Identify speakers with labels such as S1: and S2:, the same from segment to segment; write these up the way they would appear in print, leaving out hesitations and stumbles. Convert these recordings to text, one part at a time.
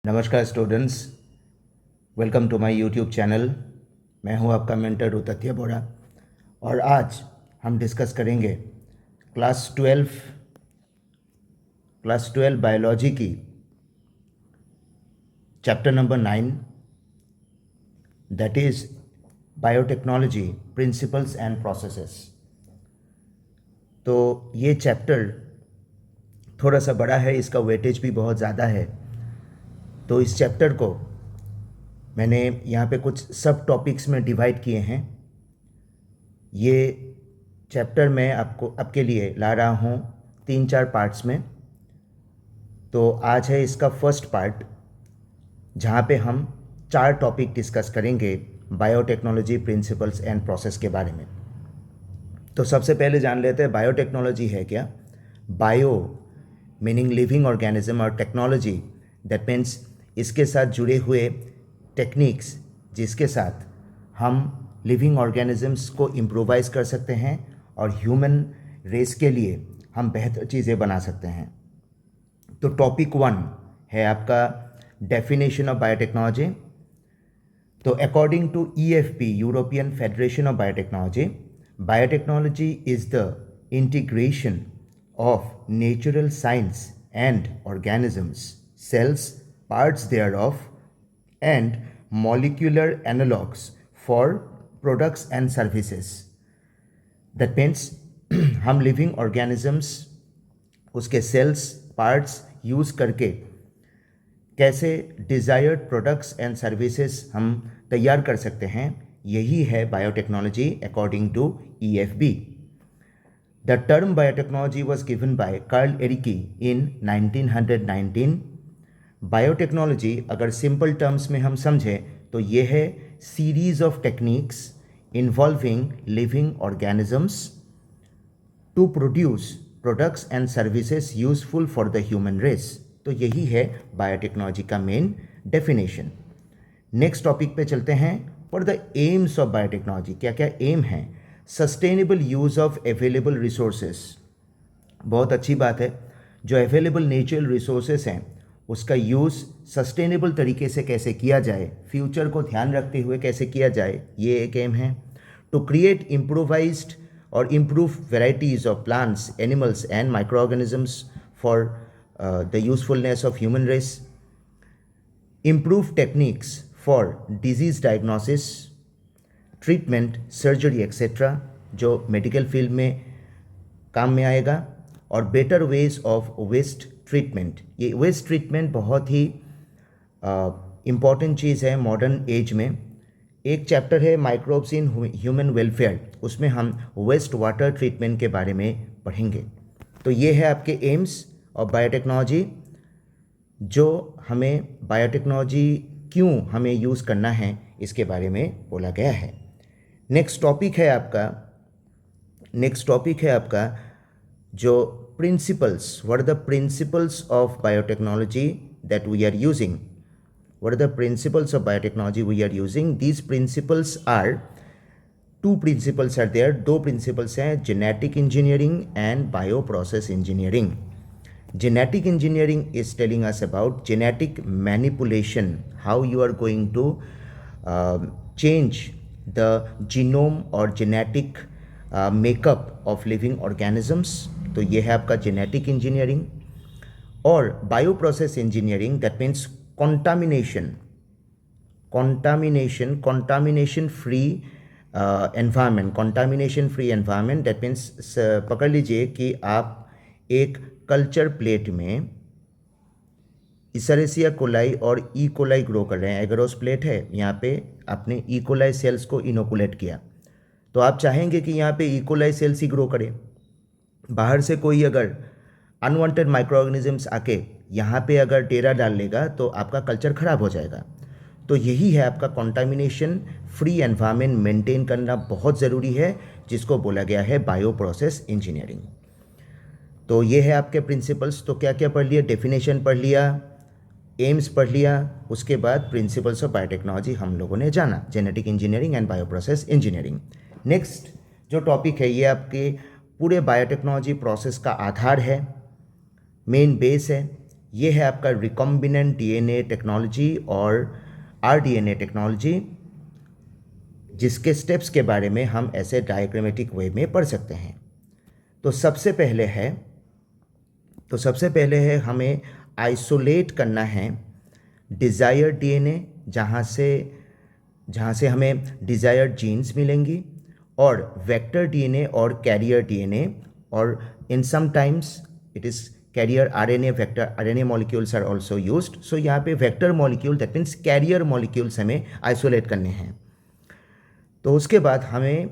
S1: नमस्कार students, welcome to my YouTube channel. मैं हूं आपका मेंटर रुतत्य बोरा और आज हम डिस्कस करेंगे क्लास 12 बायोलॉजी की chapter number 9, that is biotechnology principles and processes. तो ये चैप्टर थोड़ा सा बड़ा है, इसका वेटेज भी बहुत ज़्यादा है। तो इस चैप्टर को मैंने यहाँ पे कुछ सब टॉपिक्स में डिवाइड किए हैं। ये चैप्टर मैं आपके लिए ला रहा हूँ 3-4 पार्ट्स में। तो आज है इसका फर्स्ट पार्ट, जहाँ पे हम 4 टॉपिक डिस्कस करेंगे बायोटेक्नोलॉजी प्रिंसिपल्स एंड प्रोसेस के बारे में। तो सबसे पहले जान लेते हैं बायोटेक्नोलॉजी है क्या। बायो मीनिंग लिविंग ऑर्गेनिज्म और टेक्नोलॉजी दैट मीन्स इसके साथ जुड़े हुए टेक्निक्स जिसके साथ हम लिविंग ऑर्गेनिजम्स को इम्प्रोवाइज़ कर सकते हैं और ह्यूमन रेस के लिए हम बेहतर चीज़ें बना सकते हैं। तो टॉपिक 1 है आपका डेफिनेशन ऑफ बायोटेक्नोलॉजी। तो according to EFB, European Federation of Biotechnology, biotechnology is the integration of natural science and organisms, cells, parts thereof, and molecular analogues for products and services. That means हम living organisms, उसके sales, parts use करके कैसे desired products and services हम तैयार कर सकते हैं, यही है biotechnology according to EFB. The term biotechnology was given by Carl Ericke in 1919. Biotechnology अगर सिंपल टर्म्स में हम समझें तो ये है series of techniques involving living organisms to produce products and services useful for the human race. तो यही है बायोटेक्नोलॉजी का मेन डेफिनेशन। नेक्स्ट टॉपिक पे चलते हैं। For the AIIMS of biotechnology, क्या क्या एम है। Sustainable use of available resources, बहुत अच्छी बात है। जो अवेलेबल नेचुरल रिसोर्सेज हैं उसका यूज़ सस्टेनेबल तरीके से कैसे किया जाए, फ्यूचर को ध्यान रखते हुए कैसे किया जाए, ये एक एम है। टू क्रिएट इम्प्रोवाइज्ड और improve varieties of plants, animals and micro organisms for the usefulness of human race. Improve techniques for disease diagnosis, treatment, surgery etcetera, जो मेडिकल फील्ड में काम में आएगा। और better ways of waste treatment, ये waste treatment बहुत ही important चीज़ है मॉडर्न एज में। एक चैप्टर है माइक्रोब्स इन ह्यूमन वेलफेयर, उसमें हम वेस्ट वाटर ट्रीटमेंट के बारे में पढ़ेंगे। तो ये है आपके एम्स ऑफ बायोटेक्नोलॉजी, जो हमें बायोटेक्नोलॉजी क्यों हमें यूज़ करना है इसके बारे में बोला गया है। नेक्स्ट टॉपिक है आपका जो principles. What are the principles of biotechnology that we are using? What are the principles of biotechnology we are using? These principles are, 2 principles are there, 2 principles हैं, genetic engineering and bioprocess engineering. Genetic engineering is telling us about genetic manipulation, how you are going to change the genome or genetic makeup of living organisms. तो ये है आपका genetic engineering. और bio process engineering, that means contamination free environment. That means पकड़ लीजिए कि आप एक कल्चर प्लेट में इसेरिसिया कोलाई और ई कोलाई ग्रो कर रहे हैं। एगरोस प्लेट है, यहाँ पे आपने ई कोलाई सेल्स को इनोकुलेट किया, तो आप चाहेंगे कि यहाँ पे ई कोलाई सेल्स ही ग्रो करे। बाहर से कोई अगर अनवांटेड माइक्रो ऑर्गेनिजम्स आके यहाँ पे अगर डेरा डाल लेगा तो आपका कल्चर ख़राब हो जाएगा। तो यही है आपका कंटामिनेशन फ्री एनवायरनमेंट मेंटेन करना बहुत ज़रूरी है, जिसको बोला गया है बायो प्रोसेस इंजीनियरिंग। तो ये है आपके प्रिंसिपल्स। तो क्या क्या पढ़ लिया, डेफिनेशन पढ़ लिया, एम्स पढ़ लिया, उसके बाद प्रिंसिपल्स ऑफ बायोटेक्नोलॉजी हम लोगों ने जाना, genetic engineering and bio process engineering. Next जो टॉपिक है ये आपके पूरे बायोटेक्नोलॉजी प्रोसेस का आधार है, मेन बेस है। ये है आपका रिकॉम्बिनेंट डीएनए टेक्नोलॉजी और आरडीएनए टेक्नोलॉजी, जिसके स्टेप्स के बारे में हम ऐसे डायग्रामेटिक वे में पढ़ सकते हैं। तो सबसे पहले है हमें आइसोलेट करना है डिज़ायर्ड डीएनए, जहाँ से हमें डिज़ायर्ड जीन्स मिलेंगी, और वेक्टर डीएनए और कैरियर डीएनए, और in some times it is carrier RNA, vector RNA molecules are also used. So यहाँ पे vector molecule, that means carrier molecules हमें आइसोलेट करने हैं। तो उसके बाद हमें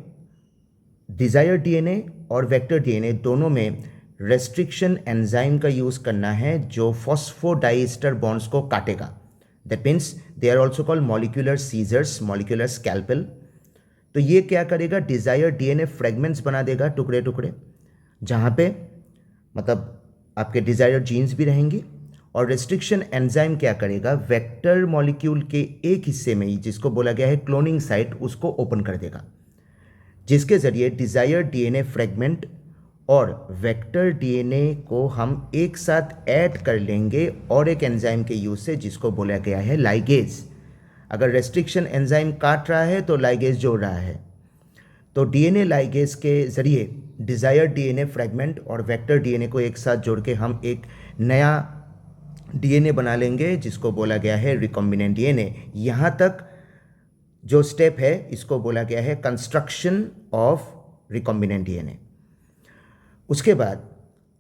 S1: डिज़ायर्ड डीएनए और वेक्टर डीएनए दोनों में रेस्ट्रिक्शन एंजाइम का यूज़ करना है, जो फॉस्फोडाइएस्टर बॉन्ड्स को काटेगा। That means they are also called molecular scissors, molecular scalpel. तो ये क्या करेगा, डिज़ायर्ड डीएनए फ्रेगमेंट्स बना देगा, टुकड़े टुकड़े, जहाँ पे मतलब आपके डिज़ायर्ड जीन्स भी रहेंगी। और रेस्ट्रिक्शन एंजाइम क्या करेगा, वेक्टर मॉलिक्यूल के एक हिस्से में ही, जिसको बोला गया है क्लोनिंग साइट, उसको ओपन कर देगा, जिसके ज़रिए डिज़ायर्ड डीएनए फ्रेगमेंट और वेक्टर डीएनए को हम एक साथ ऐड कर लेंगे और एक एंजाइम के यूज़ से, जिसको बोला गया है लाइगेज। अगर रेस्ट्रिक्शन एंजाइम काट रहा है तो लाइगेज जोड़ रहा है। तो डीएनए लाइगेज के ज़रिए डिज़ायर्ड डीएनए फ्रेगमेंट और वेक्टर डीएनए को एक साथ जोड़ के हम एक नया डीएनए बना लेंगे, जिसको बोला गया है रिकॉम्बिनेंट डीएनए। यहाँ तक जो स्टेप है इसको बोला गया है कंस्ट्रक्शन ऑफ रिकॉम्बिनेंट डीएनए। उसके बाद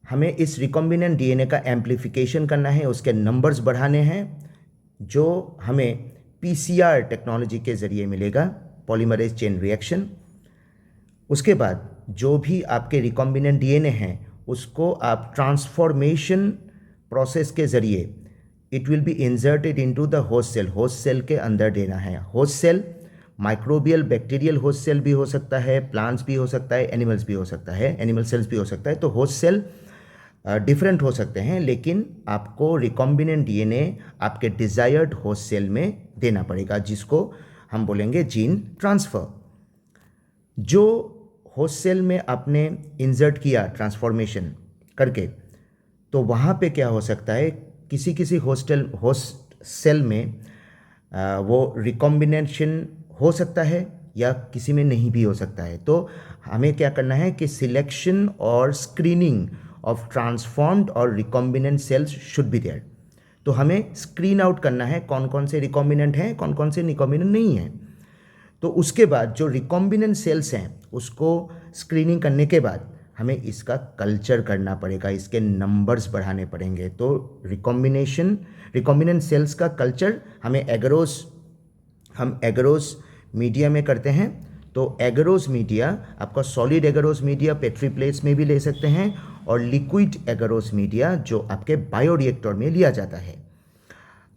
S1: हमें इस रिकॉम्बिनेंट डीएनए का एम्प्लीफिकेशन करना है, उसके नंबर्स बढ़ाने हैं, जो हमें पीसीआर टेक्नोलॉजी के ज़रिए मिलेगा, पॉलीमरेज चेन रिएक्शन। उसके बाद जो भी आपके रिकॉम्बिनेंट डीएनए हैं उसको आप ट्रांसफॉर्मेशन प्रोसेस के ज़रिए it will be inserted into the host cell के अंदर देना है। Host cell microbial bacterial host cell भी हो सकता है, प्लांट्स भी हो सकता है, एनिमल्स भी हो सकता है, एनिमल सेल्स भी हो सकता है। तो होस्ट सेल डिफरेंट हो सकते हैं, लेकिन आपको रिकॉम्बिनेंट डीएनए आपके डिज़ायर्ड होस्ट सेल में देना पड़ेगा, जिसको हम बोलेंगे जीन ट्रांसफ़र। जो होस्ट सेल में आपने इंसर्ट किया ट्रांसफॉर्मेशन करके, तो वहाँ पे क्या हो सकता है, किसी होस्ट सेल में वो रिकॉम्बिनेशन हो सकता है या किसी में नहीं भी हो सकता है। तो हमें क्या करना है कि सिलेक्शन और स्क्रीनिंग ऑफ ट्रांसफॉर्म्ड और recombinant cells should be there. तो हमें स्क्रीन आउट करना है कौन कौन से रिकॉम्बिनेंट हैं, कौन कौन से रिकॉम्बिनेंट नहीं हैं। तो उसके बाद जो रिकॉम्बिनेंट सेल्स हैं उसको स्क्रीनिंग करने के बाद हमें इसका कल्चर करना पड़ेगा, इसके नंबर्स बढ़ाने पड़ेंगे। तो रिकॉम्बिनेंट सेल्स का कल्चर हम एगरोस मीडिया में करते हैं। तो एगरोस मीडिया आपका solid agarose media petri plates में भी ले सकते हैं, और लिक्विड एगरोस मीडिया जो आपके बायोरिएक्टर में लिया जाता है।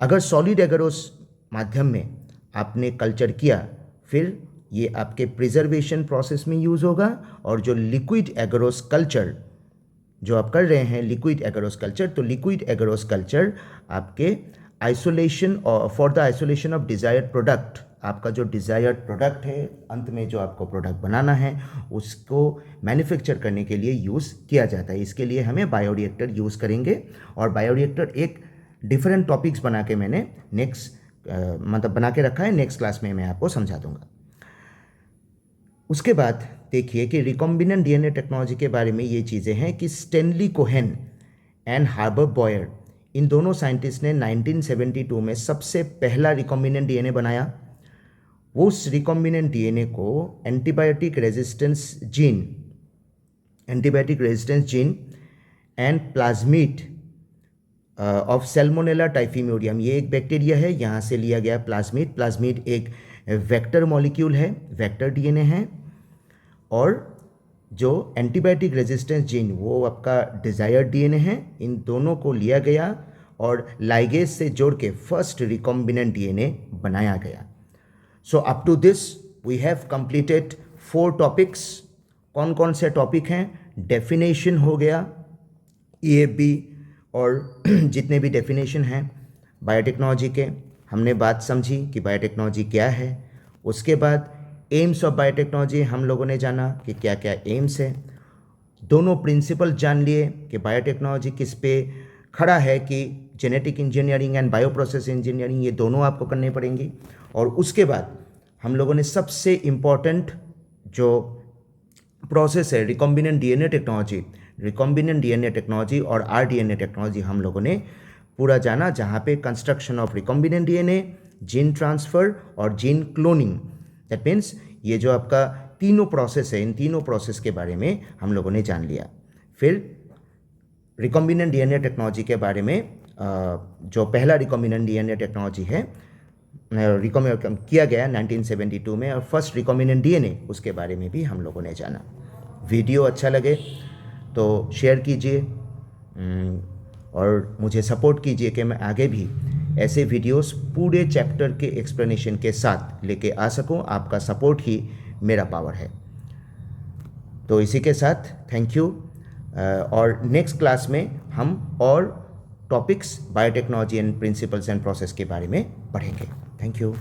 S1: अगर सॉलिड एगरोस माध्यम में आपने कल्चर किया, फिर ये आपके प्रिजर्वेशन प्रोसेस में यूज़ होगा। और जो लिक्विड एगरोस कल्चर जो आप कर रहे हैं, लिक्विड एगरोस कल्चर, तो लिक्विड एगरोस कल्चर आपके आइसोलेशन और for the isolation of desired product, आपका जो डिज़ायर्ड प्रोडक्ट है, अंत में जो आपको प्रोडक्ट बनाना है, उसको मैन्युफैक्चर करने के लिए यूज़ किया जाता है। इसके लिए हमें बायोरिएक्टर यूज़ करेंगे। और बायोरिएक्टर एक डिफरेंट टॉपिक्स बना के मैंने बना के रखा है, नेक्स्ट क्लास में मैं आपको समझा दूंगा। उसके बाद देखिए कि रिकॉम्बिनेंट डीएनए टेक्नोलॉजी के बारे में ये चीज़ें हैं कि Stanley Cohen and Herbert Boyer, इन दोनों साइंटिस्ट ने 1972 में सबसे पहला रिकॉम्बिनेंट डीएनए बनाया। वो उस रिकॉम्बिनेंट डीएनए को antibiotic resistance gene and plasmid of salmonella typhimurium, ये एक बैक्टीरिया है, यहाँ से लिया गया प्लाज्मिड एक वेक्टर मॉलिक्यूल है, वेक्टर डीएनए है। और जो एंटीबायोटिक रेजिस्टेंस जीन वो आपका डिज़ायर्ड डीएनए है। इन दोनों को लिया गया और लाइगेज से जोड़ के फर्स्ट रिकॉम्बिनेंट डीएनए बनाया गया। So up to this we have completed 4 topics. कौन कौन से टॉपिक हैं? डेफिनेशन हो गया, EAB और जितने भी डेफिनेशन हैं बायोटेक्नोलॉजी के, हमने बात समझी कि बायोटेक्नोलॉजी क्या है। उसके बाद एम्स ऑफ बायोटेक्नोलॉजी हम लोगों ने जाना कि क्या क्या एम्स है। दोनों प्रिंसिपल जान लिए कि बायोटेक्नोलॉजी किस पे खड़ा है कि genetic engineering and bio process engineering ये दोनों आपको करने पड़ेंगी। और उसके बाद हम लोगों ने सबसे इम्पॉर्टेंट जो प्रोसेस है रिकॉम्बिनेंट डीएनए टेक्नोलॉजी और आरडीएनए टेक्नोलॉजी हम लोगों ने पूरा जाना, जहाँ पे construction of recombinant DNA, gene transfer और जीन क्लोनिंग, दैट मीन्स ये जो आपका तीनों प्रोसेस है, इन तीनों प्रोसेस के बारे में हम लोगों ने जान लिया। फिर रिकॉम्बिनेंट डीएनए टेक्नोलॉजी के बारे में जो पहला रिकॉम्बिनेंट डीएनए टेक्नोलॉजी है रिकॉम्बिनेंट किया गया 1972 में, और फर्स्ट रिकॉम्बिनेंट डीएनए उसके बारे में भी हम लोगों ने जाना। वीडियो अच्छा लगे तो शेयर कीजिए और मुझे सपोर्ट कीजिए कि मैं आगे भी ऐसे वीडियोस पूरे चैप्टर के एक्सप्लेनेशन के साथ लेके आ सकूं। आपका सपोर्ट ही मेरा पावर है। तो इसी के साथ थैंक यू, और नेक्स्ट क्लास में हम और topics biotechnology and principles and process के बारे में पढ़ेंगे। Thank you.